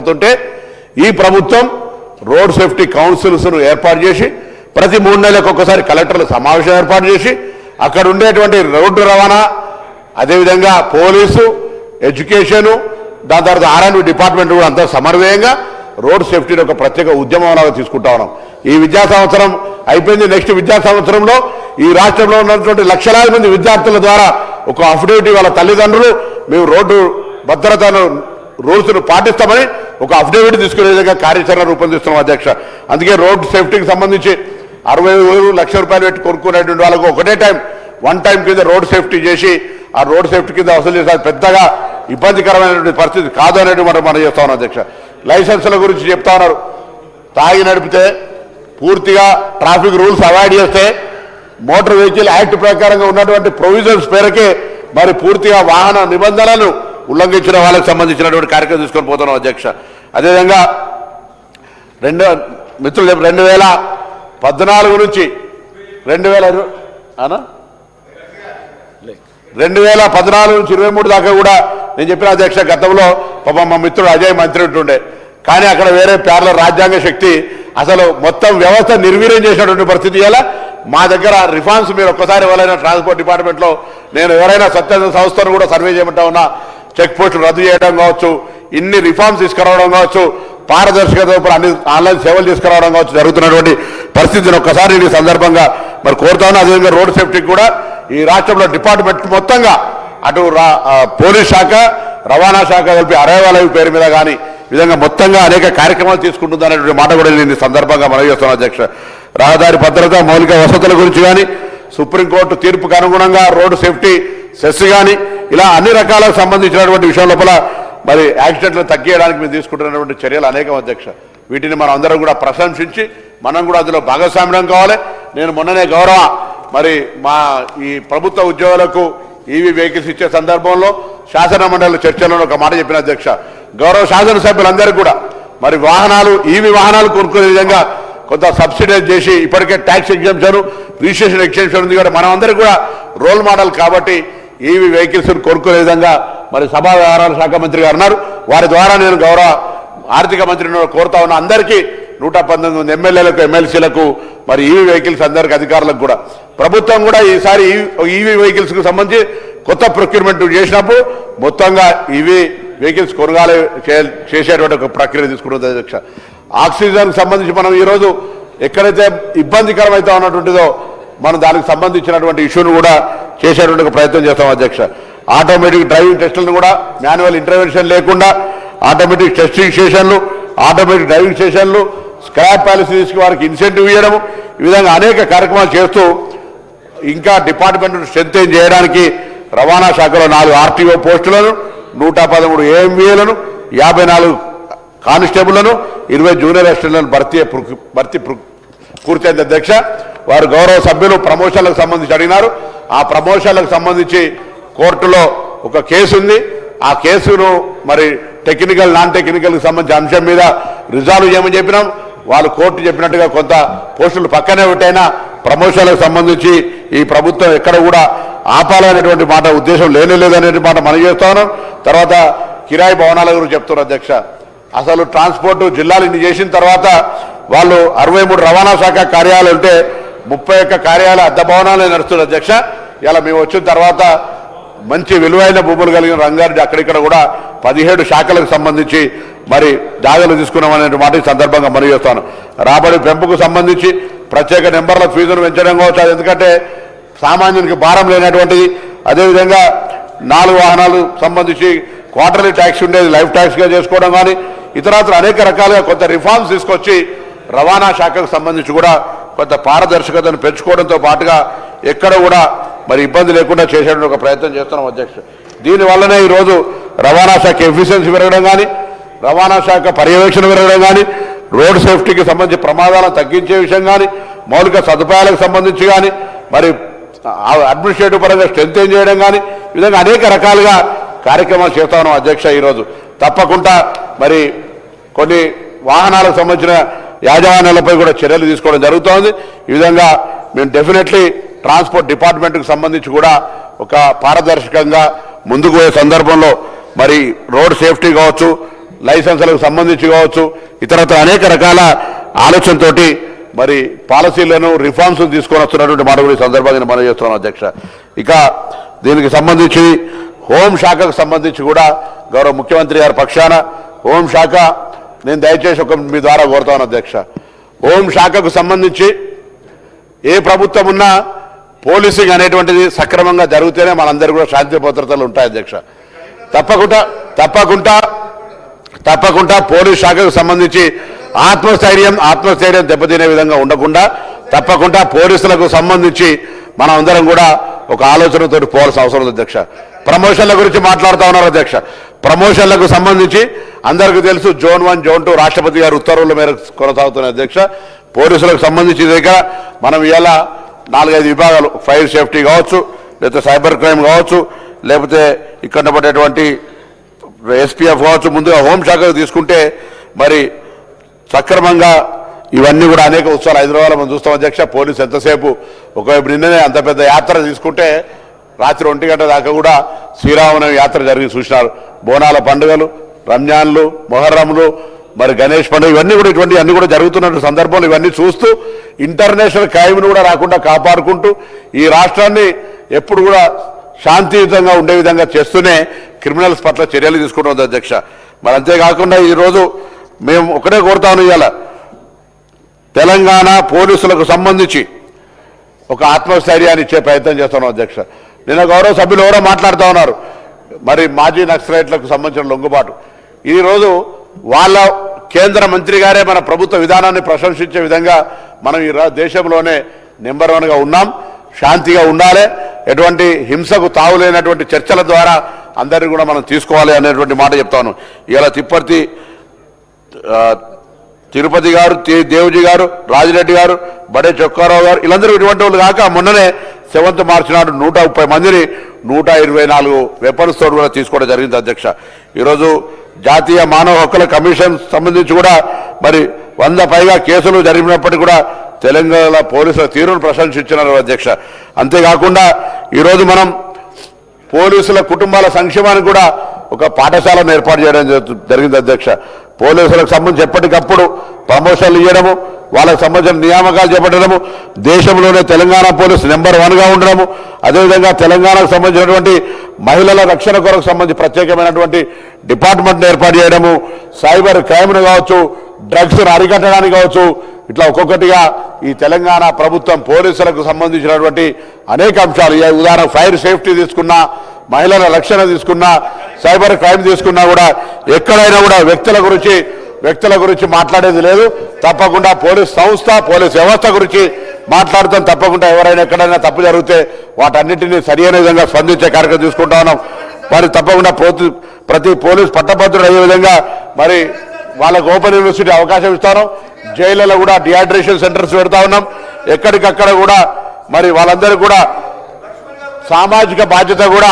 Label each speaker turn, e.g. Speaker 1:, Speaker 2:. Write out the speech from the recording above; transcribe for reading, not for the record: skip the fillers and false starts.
Speaker 1: జరుగుతుంటే ఈ ప్రభుత్వం రోడ్ సేఫ్టీ కౌన్సిల్స్ను ఏర్పాటు చేసి ప్రతి 3 నెలలకు ఒక్కసారి కలెక్టర్ల సమావేశం ఏర్పాటు చేసి అక్కడ ఉండేటువంటి రోడ్డు రవాణా అదేవిధంగా పోలీసు ఎడ్యుకేషను దాని తర్వాత R&B డిపార్ట్మెంట్ కూడా అంతా సమన్వయంగా రోడ్ సేఫ్టీని ఒక ప్రత్యేక ఉద్యమంలాగా తీసుకుంటా ఉన్నాం. ఈ విద్యా సంవత్సరం అయిపోయింది. నెక్స్ట్ విద్యా సంవత్సరంలో ఈ రాష్ట్రంలో ఉన్నటువంటి లక్షలాది మంది విద్యార్థుల ద్వారా ఒక అఫిడవిట్ వాళ్ళ తల్లిదండ్రులు మేము రోడ్డు భద్రతను రూల్స్ను పాటిస్తామని ఒక అఫిడవిట్ తీసుకునే విధంగా కార్యాచరణ రూపొందిస్తున్నాం అధ్యక్ష. అందుకే రోడ్ సేఫ్టీకి సంబంధించి 60 లక్షల రూపాయలు పెట్టి కొనుక్కునేటువంటి వాళ్ళకు ఒకటే వన్ టైం కింద రోడ్ సేఫ్టీ చేసి ఆ రోడ్ సేఫ్టీ కింద వసూలు చేసి పెద్దగా ఇబ్బందికరమైనటువంటి పరిస్థితి కాదు అనేటువంటి మనం చేస్తా ఉన్నాం అధ్యక్ష. లైసెన్సుల గురించి చెప్తా ఉన్నారు. తాగి నడిపితే పూర్తిగా ట్రాఫిక్ రూల్స్ అవాయిడ్ చేస్తే మోటార్ వెహికల్ యాక్ట్ ప్రకారంగా ఉన్నటువంటి ప్రొవిజన్స్ పేరుకే మరి పూర్తిగా వాహన నిబంధనలను ఉల్లంఘించిన వాళ్ళకి సంబంధించినటువంటి కార్యక్రమం తీసుకొని పోతున్నాం అధ్యక్ష. అదేవిధంగా మిత్రులు 2014 నుంచి 2014 నుంచి 23 దాకా కూడా నేను చెప్పిన అధ్యక్ష గతంలో పాపం మా మిత్రుడు అజయ్ మంత్రి ఉంటుండే కానీ అక్కడ వేరే ప్యారలల్ రాజ్యాంగ శక్తి అసలు మొత్తం వ్యవస్థ నిర్వీర్యం చేసినటువంటి పరిస్థితి ఇలా మా దగ్గర రిఫార్మ్స్ మీరు ఒక్కసారి ఎవరైనా ట్రాన్స్పోర్ట్ డిపార్ట్మెంట్లో నేను ఎవరైనా స్వచ్ఛంద సంస్థను కూడా సర్వే చేయమంటా ఉన్నా చెక్ పోస్టులు రద్దు చేయడం కావచ్చు ఇన్ని రిఫార్మ్స్ తీసుకురావడం కావచ్చు పారదర్శకత అన్ని ఆన్లైన్ సేవలు తీసుకురావడం కావచ్చు జరుగుతున్నటువంటి పరిస్థితిని ఒక్కసారి ఈ సందర్భంగా మరి కోరుతా ఉన్నా. అదేవిధంగా రోడ్ సేఫ్టీకి కూడా ఈ రాష్ట్రంలో డిపార్ట్మెంట్ మొత్తంగా అటు పోలీస్ శాఖ రవాణా శాఖ కలిపి అరైవాలయ పేరు మీద కానీ విధంగా మొత్తంగా అనేక కార్యక్రమాలు తీసుకుంటుంది అనేటువంటి మాట కూడా నేను ఈ సందర్భంగా మనవి చేస్తున్నాను అధ్యక్ష. రహదారి భద్రత మౌలిక వసతుల గురించి కానీ సుప్రీంకోర్టు తీర్పుకు అనుగుణంగా రోడ్డు సేఫ్టీ సెస్ కానీ ఇలా అన్ని రకాలకు సంబంధించినటువంటి విషయం లోపల మరి యాక్సిడెంట్లు తగ్గించడానికి మేము తీసుకుంటున్నటువంటి చర్యలు అనేకం అధ్యక్ష. వీటిని మనం అందరం కూడా ప్రశంసించి మనం కూడా అందులో భాగస్వామ్యం కావాలి. నేను మొన్ననే గౌరవ మరి మా ఈ ప్రభుత్వ ఉద్యోగులకు ఈవీ వెహికల్స్ ఇచ్చే సందర్భంలో శాసన మండలి చర్చలో ఒక మాట చెప్పిన అధ్యక్ష. గౌరవ శాసనసభ్యులందరికీ కూడా మరి ఈవీ వాహనాలు కొనుక్కునే విధంగా కొంత సబ్సిడైజ్ చేసి ఇప్పటికే ట్యాక్స్ ఎగ్జామ్షన్ రిజిస్ట్రేషన్ ఎగ్జామ్షన్ ఉంది కూడా మనం అందరికీ కూడా రోల్ మోడల్ కాబట్టి ఈవీ వెహికల్స్ కొనుక్కునే విధంగా మరి సభా వ్యవహారాల శాఖ మంత్రి గారు అన్నారు. వారి ద్వారా నేను గౌరవ ఆర్థిక మంత్రిని కోరుతా ఉన్నా అందరికీ 119 ఎమ్మెల్యేలకు ఎమ్మెల్సీలకు మరి ఈవీ వెహికల్స్ అందరికీ అధికారులకు కూడా ప్రభుత్వం కూడా ఈసారి ఈవీ వెహికల్స్కు సంబంధించి కొత్త ప్రొక్యూర్మెంట్ చేసినప్పుడు మొత్తంగా ఈవీ వెహికల్స్ కొనుగోలు చేసేటువంటి ఒక ప్రక్రియ తీసుకుంటుంది అధ్యక్ష. ఆక్సిజన్కి సంబంధించి మనం ఈరోజు ఎక్కడైతే ఇబ్బందికరమైతే ఉన్నటువంటిదో మనం దానికి సంబంధించినటువంటి ఇష్యూను కూడా చేసేటువంటి ప్రయత్నం చేస్తాం అధ్యక్ష. ఆటోమేటిక్ డ్రైవింగ్ టెస్టులను కూడా మాన్యువల్ ఇంటర్వెన్షన్ లేకుండా ఆటోమేటిక్ టెస్టింగ్ స్టేషన్లు ఆటోమేటిక్ డ్రైవింగ్ స్టేషన్లు స్క్రాప్ పాలసీ తీసుకు వారికి ఇన్సెంటివ్ ఇవ్వడం ఈ విధంగా అనేక కార్యక్రమాలు చేస్తూ ఇంకా డిపార్ట్మెంట్ స్ట్రెంథెన్ చేయడానికి రవాణా శాఖలో 4 RTO పోస్టులను 113 AMVలను 54 కానిస్టేబుళ్లను 20 జూనియర్ అసిస్టెంట్లను భర్తీ పూర్తయింది అధ్యక్ష. వారు గౌరవ సభ్యులు ప్రమోషన్లకు సంబంధించి అడిగినారు. ఆ ప్రమోషన్లకు సంబంధించి కోర్టులో ఒక కేసు ఉంది. ఆ కేసును మరి టెక్నికల్ నాన్ టెక్నికల్కి సంబంధించిన అంశం మీద రిజాల్వ్ చేయమని చెప్పినాం. వాళ్ళు కోర్టు చెప్పినట్టుగా కొంత పోస్టులు పక్కనే పెట్టైనా ప్రమోషన్లకు సంబంధించి ఈ ప్రభుత్వం ఎక్కడ కూడా ఆపాలనేటువంటి మాట ఉద్దేశం లేనేలేదనేటువంటి మాట మనం చేస్తా ఉన్నాం. తర్వాత కిరాయి భవనాల గురించి చెప్తున్నారు అధ్యక్ష. అసలు ట్రాన్స్పోర్ట్ జిల్లాలు ఇన్ని చేసిన తర్వాత వాళ్ళు 63 రవాణా శాఖ కార్యాలయాలు ఉంటే 31 కార్యాలయ అద్దె భవనాలే నడుస్తున్నారు అధ్యక్ష. ఇలా మేము వచ్చిన తర్వాత మంచి విలువైన భూములు కలిగిన రంగారెడ్డి అక్కడిక్కడ కూడా 17 శాఖలకు సంబంధించి మరి జాగాలు తీసుకున్నామనే మాట ఈ సందర్భంగా మనవి చేస్తాను. రాబడి పెంపుకు సంబంధించి ప్రత్యేక నెంబర్ల ఫీజును పెంచడం కావచ్చు. అది ఎందుకంటే సామాన్యునికి భారం లేనటువంటిది. అదేవిధంగా 4 వాహనాలు సంబంధించి క్వార్టర్లీ ట్యాక్స్ ఉండేది లైఫ్ ట్యాక్స్గా చేసుకోవడం కానీ ఇతరత్ర అనేక రకాలుగా కొంత రిఫార్మ్స్ తీసుకొచ్చి రవాణా శాఖకు సంబంధించి కూడా కొంత పారదర్శకతను పెంచుకోవడంతో పాటుగా ఎక్కడ కూడా మరి ఇబ్బంది లేకుండా చేసేటువంటి ఒక ప్రయత్నం చేస్తున్నాం అధ్యక్ష. దీనివల్లనే ఈరోజు రవాణా శాఖ ఎఫిషియన్సీ పెరగడం కానీ రవాణా శాఖ పర్యవేక్షణ పెరగడం కానీ రోడ్ సేఫ్టీకి సంబంధించి ప్రమాదాలను తగ్గించే విషయం కానీ మౌలిక సదుపాయాలకు సంబంధించి కానీ మరి అడ్మినిస్ట్రేటివ్ పరంగా స్ట్రెంథెన్ చేయడం కానీ ఈ విధంగా అనేక రకాలుగా కార్యక్రమాలు చేస్తా ఉన్నాం అధ్యక్ష. ఈరోజు తప్పకుండా మరి కొన్ని వాహనాలకు సంబంధించిన యాజమాన్యాలపై కూడా చర్యలు తీసుకోవడం జరుగుతోంది. ఈ విధంగా మేము డెఫినెట్లీ ట్రాన్స్పోర్ట్ డిపార్ట్మెంట్కి సంబంధించి కూడా ఒక పారదర్శకంగా ముందుకు పోయే సందర్భంలో మరి రోడ్ సేఫ్టీ కావచ్చు లైసెన్సులకు సంబంధించి కావచ్చు, ఇతరత్ర అనేక రకాల ఆలోచనతోటి మరి పాలసీలను రిఫార్మ్స్ తీసుకొని వస్తున్నటువంటి మాట కూడా ఈ సందర్భంగా మనం చేస్తున్నాం అధ్యక్ష. ఇక దీనికి సంబంధించి హోంశాఖకు సంబంధించి కూడా గౌరవ ముఖ్యమంత్రి గారి పక్షాన హోంశాఖ నేను దయచేసి మీ ద్వారా కోరుతాను అధ్యక్ష. హోంశాఖకు సంబంధించి ఏ ప్రభుత్వం ఉన్నా పోలీసింగ్ అనేటువంటిది సక్రమంగా జరిగితేనే మనందరూ కూడా శాంతి భద్రతలు ఉంటాయి అధ్యక్ష. తప్పకుండా పోలీస్ శాఖకు సంబంధించి ఆత్మస్థైర్యం దెబ్బతినే విధంగా ఉండకుండా తప్పకుండా పోలీసులకు సంబంధించి మనం అందరం కూడా ఒక ఆలోచనతో పోవాల్సిన అవసరం ఉంది అధ్యక్ష. ప్రమోషన్ల గురించి మాట్లాడుతూ ఉన్నారు అధ్యక్ష. ప్రమోషన్లకు సంబంధించి అందరికీ తెలుసు జోన్ 1 జోన్ 2 రాష్ట్రపతి గారి ఉత్తర్వుల మేరకు కొనసాగుతున్నాయి అధ్యక్ష. పోలీసులకు సంబంధించి దగ్గర మనం ఇలా 4-5 విభాగాలు ఫైర్ సేఫ్టీ కావచ్చు, లేకపోతే సైబర్ క్రైమ్ కావచ్చు, లేకపోతే ఇక్కడ పడేటువంటి ఎస్పీఎఫ్ కావచ్చు, ముందుగా హోంశాఖకు తీసుకుంటే మరి సక్రమంగా ఇవన్నీ కూడా అనేక ఉత్సవాలు హైదరాబాద్లో మనం చూస్తాం అధ్యక్ష. పోలీసు ఎంతసేపు ఒకవైపు నిన్ననే అంత పెద్ద యాత్ర తీసుకుంటే రాత్రి 1 గంట దాకా కూడా శ్రీరామనవమి యాత్ర జరిగి చూసినారు. బోనాల పండుగలు, రంజాన్లు, మొహర్రంలు, మరి గణేష్ పండుగ ఇవన్నీ కూడా ఇటువంటి అన్ని కూడా జరుగుతున్న సందర్భంలో ఇవన్నీ చూస్తూ ఇంటర్నేషనల్ క్రైమ్ను కూడా రాకుండా కాపాడుకుంటూ ఈ రాష్ట్రాన్ని ఎప్పుడు కూడా శాంతియుతంగా ఉండే విధంగా చేస్తూనే క్రిమినల్స్ పట్ల చర్యలు తీసుకుంటుంది అధ్యక్ష. మరి అంతేకాకుండా ఈరోజు మేము ఒకటే కోరుతాను, ఇవాళ తెలంగాణ పోలీసులకు సంబంధించి ఒక ఆత్మస్థైర్యాన్ని ఇచ్చే ప్రయత్నం చేస్తున్నాం అధ్యక్ష. నిన్న గౌరవ సభ్యులు ఎవరో మాట్లాడుతూ ఉన్నారు మరి మాజీ నక్సలైట్లకు సంబంధించిన లొంగుబాటు. ఈరోజు వాళ్ళ కేంద్ర మంత్రి గారే మన ప్రభుత్వ విధానాన్ని ప్రశంసించే విధంగా మనం ఈ దేశంలోనే నెంబర్ 1గా ఉన్నాం. శాంతిగా ఉండాలి, ఎటువంటి హింసకు తావులేనటువంటి చర్చల ద్వారా అందరినీ కూడా మనం తీసుకోవాలి అనేటువంటి మాట చెప్తాను. ఇలా తిరుపతి గారు, దేవ్జీ గారు, రాజిరెడ్డి గారు, బడే చొక్కారావు గారు వీళ్ళందరూ ఇటువంటి వాళ్ళు కాక మొన్ననే 7th మార్చి నాడు 130 మందిని 124 వెపన్స్ తోడు కూడా తీసుకోవడం జరిగింది అధ్యక్ష. ఈరోజు జాతీయ మానవ హక్కుల కమిషన్ సంబంధించి కూడా మరి 100 పైగా కేసులు జరిగినప్పటికీ కూడా తెలంగాణ పోలీసుల తీరును ప్రశంసించినారు అధ్యక్ష. అంతేకాకుండా ఈరోజు మనం పోలీసుల కుటుంబాల సంక్షేమానికి కూడా ఒక పాఠశాలను ఏర్పాటు చేయడం జరిగింది అధ్యక్ష. పోలీసులకు సంబంధించి ఎప్పటికప్పుడు ప్రమోషన్లు ఇవ్వడము, వాళ్ళకు సంబంధించిన నియామకాలు చేపట్టడము, దేశంలోనే తెలంగాణ పోలీసు నెంబర్ 1గా ఉండడము, అదేవిధంగా తెలంగాణకు సంబంధించినటువంటి మహిళల రక్షణ కొరకు సంబంధించి ప్రత్యేకమైనటువంటి డిపార్ట్మెంట్ను ఏర్పాటు చేయడము, సైబర్ క్రైమ్ను కావచ్చు, డ్రగ్స్ను అరికట్టడానికి కావచ్చు, ఇట్లా ఒక్కొక్కటిగా ఈ తెలంగాణ ప్రభుత్వం పోలీసులకు సంబంధించినటువంటి అనేక అంశాలు, ఉదాహరణ ఫైర్ సేఫ్టీ తీసుకున్నా, మహిళల రక్షణ తీసుకున్నా, సైబర్ క్రైమ్ తీసుకున్నా కూడా ఎక్కడైనా కూడా వ్యక్తుల గురించి మాట్లాడేది లేదు. తప్పకుండా పోలీస్ సంస్థ, పోలీస్ వ్యవస్థ గురించి మాట్లాడుతాం. తప్పకుండా ఎవరైనా ఎక్కడైనా తప్పు జరిగితే వాటన్నిటినీ సరైన విధంగా స్పందించే కార్యక్రమం తీసుకుంటా ఉన్నాం. మరి తప్పకుండా ప్రతి పోలీస్ పట్టభద్రుడు అయ్యే విధంగా మరి వాళ్ళకు ఓపెన్ యూనివర్సిటీ అవకాశం ఇస్తాను. జైళ్లలో కూడా డిహైడ్రేషన్ సెంటర్స్ పెడతా ఉన్నాం. ఎక్కడికక్కడ కూడా మరి వాళ్ళందరూ కూడా సామాజిక బాధ్యత కూడా